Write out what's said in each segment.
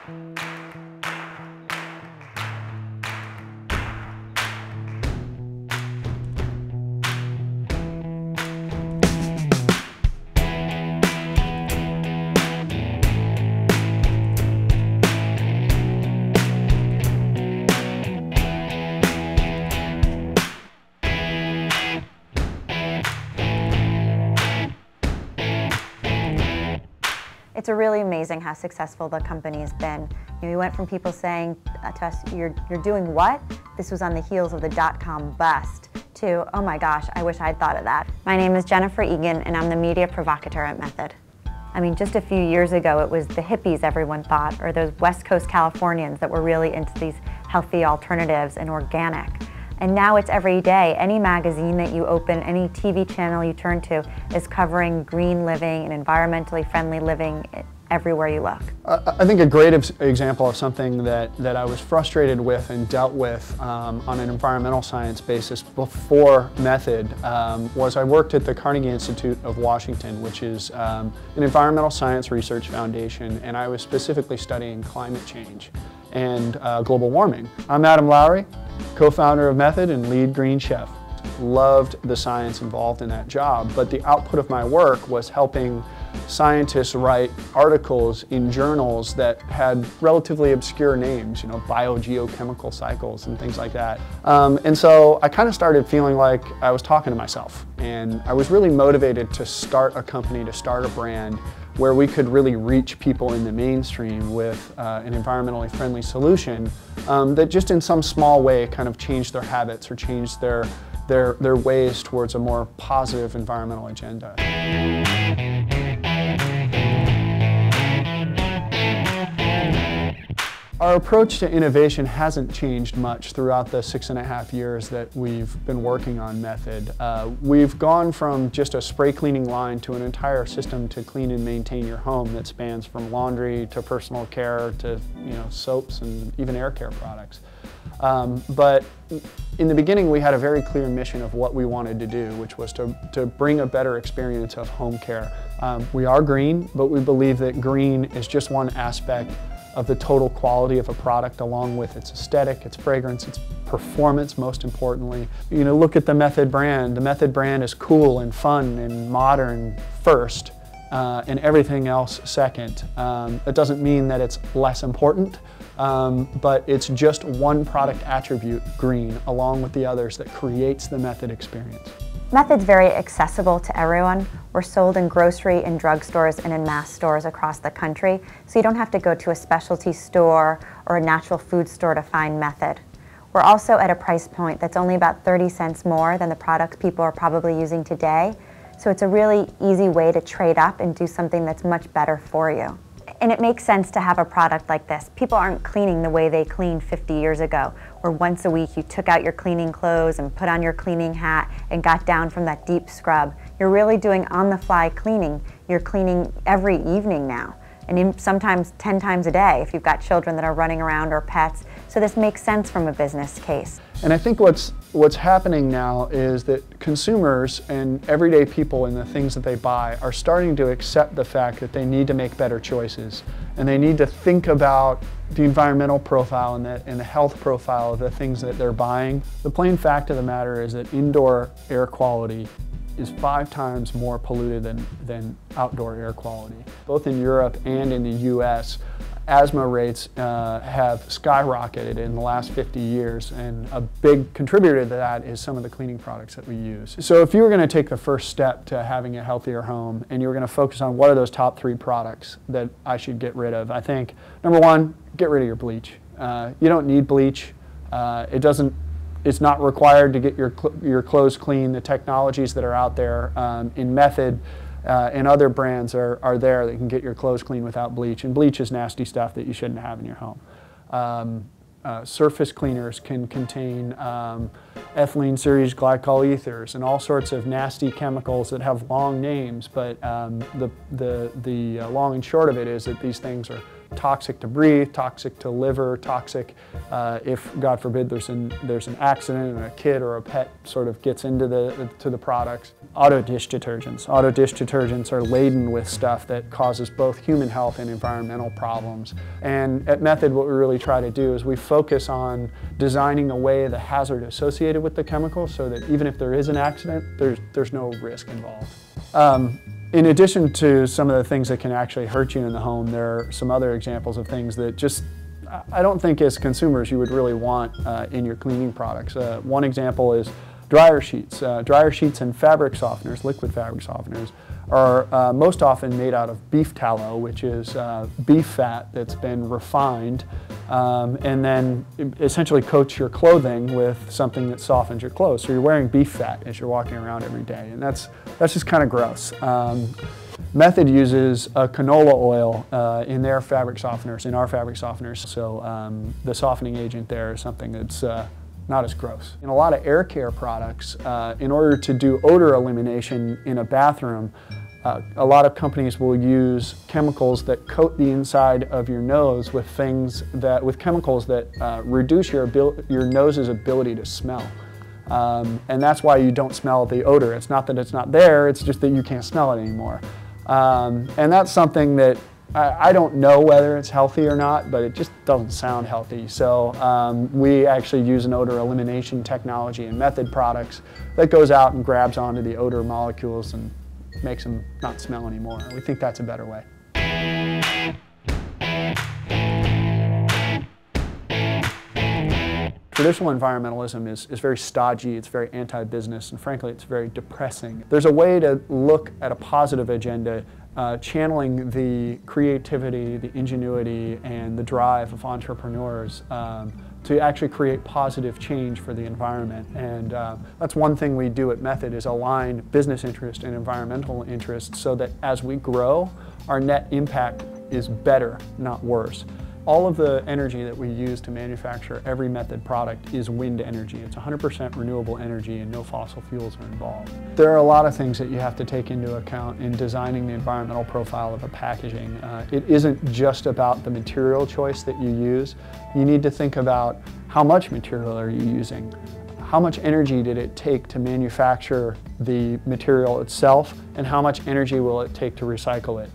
It's really amazing how successful the company has been. You know, we went from people saying to us, you're doing what? This was on the heels of the dot-com bust, to, oh my gosh, I wish I'd thought of that. My name is Jennifer Egan, and I'm the media provocateur at Method. I mean, just a few years ago, it was the hippies everyone thought, or those West Coast Californians that were really into these healthy alternatives and organic. And now it's every day. Any magazine that you open, any TV channel you turn to is covering green living and environmentally friendly living everywhere you look. I think a great example of something that I was frustrated with and dealt with on an environmental science basis before Method was I worked at the Carnegie Institute of Washington, which is an environmental science research foundation, and I was specifically studying climate change and global warming. I'm Adam Lowry, co-founder of Method and lead green chef. Loved the science involved in that job, but the output of my work was helping scientists write articles in journals that had relatively obscure names, you know, biogeochemical cycles and things like that. And so I kind of started feeling like I was talking to myself, and I was really motivated to start a company, to start a brand where we could really reach people in the mainstream with an environmentally friendly solution that just in some small way kind of changed their habits or changed their ways towards a more positive environmental agenda. Our approach to innovation hasn't changed much throughout the 6.5 years that we've been working on Method. We've gone from just a spray cleaning line to an entire system to clean and maintain your home that spans from laundry to personal care to, you know, soaps and even air care products. But in the beginning we had a very clear mission of what we wanted to do, which was to bring a better experience of home care. We are green, but we believe that green is just one aspect of the total quality of a product, along with its aesthetic, its fragrance, its performance, most importantly. You know, look at the Method brand. The Method brand is cool and fun and modern first, and everything else second. That doesn't mean that it's less important, but it's just one product attribute, green, along with the others that creates the Method experience. Method's very accessible to everyone. We're sold in grocery and drugstores and in mass stores across the country, so you don't have to go to a specialty store or a natural food store to find Method. We're also at a price point that's only about 30 cents more than the products people are probably using today, so it's a really easy way to trade up and do something that's much better for you. And it makes sense to have a product like this. People aren't cleaning the way they cleaned 50 years ago, where once a week you took out your cleaning clothes and put on your cleaning hat and got down from that deep scrub. You're really doing on-the-fly cleaning. You're cleaning every evening now, and sometimes 10 times a day if you've got children that are running around or pets. So this makes sense from a business case. And I think what's happening now is that consumers and everyday people and the things that they buy are starting to accept the fact that they need to make better choices, and they need to think about the environmental profile and the health profile of the things that they're buying. The plain fact of the matter is that indoor air quality is 5 times more polluted than outdoor air quality. Both in Europe and in the US, asthma rates have skyrocketed in the last 50 years, and a big contributor to that is some of the cleaning products that we use. So if you were going to take the first step to having a healthier home and you were going to focus on what are those top 3 products that I should get rid of, I think number 1, get rid of your bleach. You don't need bleach. It's not required to get your clothes clean. The technologies that are out there in Method and other brands are there that can get your clothes clean without bleach, and bleach is nasty stuff that you shouldn't have in your home. Surface cleaners can contain ethylene series glycol ethers and all sorts of nasty chemicals that have long names, but the long and short of it is that these things are toxic to breathe, toxic to liver, toxic if, God forbid, there's an accident and a kid or a pet sort of gets into the products. Auto dish detergents. Auto dish detergents are laden with stuff that causes both human health and environmental problems. And at Method, what we really try to do is we focus on designing away the hazard associated with the chemical so that even if there is an accident, there's no risk involved. In addition to some of the things that can actually hurt you in the home, there are some other examples of things that just, I don't think as consumers you would really want in your cleaning products. One example is dryer sheets. Dryer sheets and fabric softeners, liquid fabric softeners, are most often made out of beef tallow, which is beef fat that's been refined and then essentially coats your clothing with something that softens your clothes. So you're wearing beef fat as you're walking around every day, and that's just kind of gross. Method uses a canola oil in their fabric softeners, in our fabric softeners, so the softening agent there is something that's not as gross. In a lot of air care products, in order to do odor elimination in a bathroom, a lot of companies will use chemicals that coat the inside of your nose with chemicals that reduce your nose's ability to smell. And that's why you don't smell the odor. It's not that it's not there, it's just that you can't smell it anymore. And that's something that I don't know whether it's healthy or not, but it just doesn't sound healthy. So we actually use an odor elimination technology in Method products that goes out and grabs onto the odor molecules and makes them not smell anymore. We think that's a better way. Traditional environmentalism is very stodgy, it's very anti-business, and frankly it's very depressing. There's a way to look at a positive agenda, channeling the creativity, the ingenuity, and the drive of entrepreneurs to actually create positive change for the environment. And that's one thing we do at Method, is align business interest and environmental interest so that as we grow, our net impact is better, not worse. All of the energy that we use to manufacture every Method product is wind energy. It's 100% renewable energy and no fossil fuels are involved. There are a lot of things that you have to take into account in designing the environmental profile of a packaging. It isn't just about the material choice that you use. You need to think about how much material are you using? How much energy did it take to manufacture the material itself, and how much energy will it take to recycle it?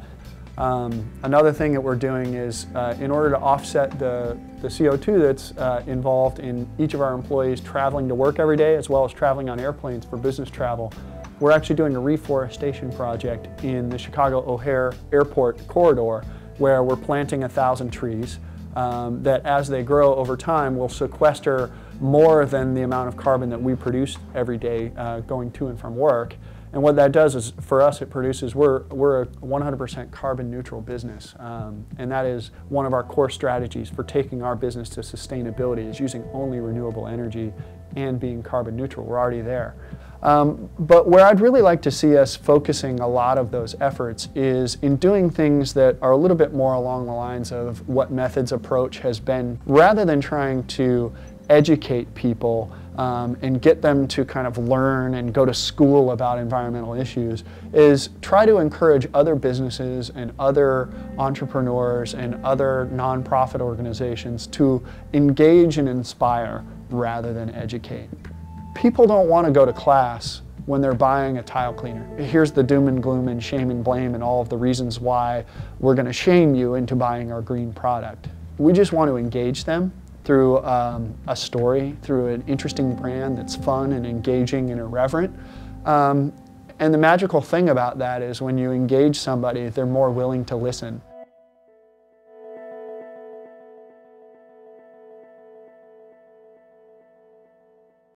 Another thing that we're doing is, in order to offset the CO2 that's involved in each of our employees traveling to work every day, as well as traveling on airplanes for business travel, we're actually doing a reforestation project in the Chicago O'Hare Airport corridor, where we're planting 1,000 trees that, as they grow over time, will sequester more than the amount of carbon that we produce every day going to and from work. And what that does is, for us, it produces, we're a 100% carbon neutral business. And that is one of our core strategies for taking our business to sustainability, is using only renewable energy and being carbon neutral. We're already there. But where I'd really like to see us focusing a lot of those efforts is in doing things that are a little bit more along the lines of what Method's approach has been, rather than trying to educate people and get them to kind of learn and go to school about environmental issues, is try to encourage other businesses and other entrepreneurs and other nonprofit organizations to engage and inspire rather than educate. People don't want to go to class when they're buying a tile cleaner. Here's the doom and gloom and shame and blame and all of the reasons why we're going to shame you into buying our green product. We just want to engage them through a story, through an interesting brand that's fun and engaging and irreverent. And the magical thing about that is when you engage somebody, they're more willing to listen.